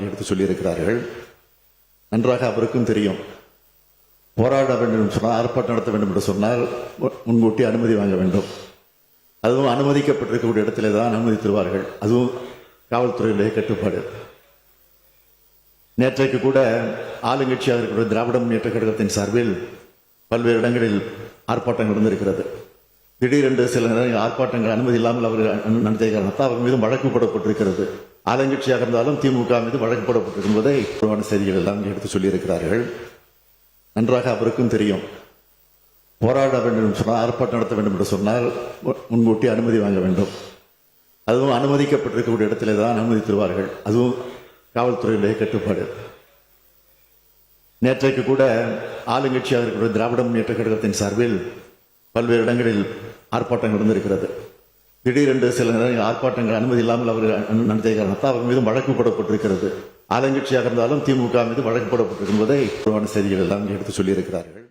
எடுத்து சொல்லியிருக்கிறார்கள். நன்றாக அவருக்கும் தெரியும். போராட வேண்டும் என்று சொன்னால், ஆர்ப்பாட்டம் நடத்த வேண்டும் என்று சொன்னால் முன்கூட்டி அனுமதி வாங்க வேண்டும். அதுவும் அனுமதிக்கப்பட்டிருக்கக்கூடிய இடத்திலே தான் அனுமதித்திருவார்கள். அதுவும் காவல்துறையிலே கட்டுப்பாடு. நேற்றைக்கு கூட ஆளுங்கட்சியாக இருக்கிற திராவிட முன்னேற்ற கழகத்தின் சார்பில் பல்வேறு இடங்களில் ஆர்ப்பாட்டம் நடந்திருக்கிறது. திடீரென்று சில நேரங்கள் ஆர்ப்பாட்டங்கள் அனுமதி இல்லாமல் அவர்கள் நடத்திய காரணத்தால் அவர் மீதும் வழக்கு போடப்பட்டிருக்கிறது. ஆளுங்கட்சியாக இருந்தாலும் திமுக மீது வழக்கு போடப்பட்டிருக்கும் போதே செய்திகள் எல்லாம் எடுத்து சொல்லியிருக்கிறார்கள். நன்றாக அவருக்கும் தெரியும். போராட வேண்டும் என்று சொன்னால், ஆர்ப்பாட்டம் நடத்த வேண்டும் என்று சொன்னால் முன்கூட்டி அனுமதி வாங்க வேண்டும். அதுவும் அனுமதிக்கப்பட்டிருக்கக்கூடிய இடத்திலே தான் அனுமதித்திருவார்கள். அதுவும் காவல்துறையிலே கட்டுப்பாடு. நேற்றைக்கு கூட ஆளுங்கட்சியாக இருக்கிற திராவிட முன்னேற்ற கழகத்தின் சார்பில் பல்வேறு இடங்களில் ஆர்ப்பாட்டம் நடந்திருக்கிறது. திடீரென்று சில நேரங்கள் ஆர்ப்பாட்டங்கள் அனுமதி இல்லாமல் அவர்கள் நடத்திய காரணத்தால் அவர் மீதும் வழக்கு போடப்பட்டிருக்கிறது. ஆளுங்கட்சியாக இருந்தாலும் திமுக மீது வழக்கு போடப்பட்டிருக்கும் போதே செய்திகள் எல்லாம் எடுத்து சொல்லியிருக்கிறார்கள்.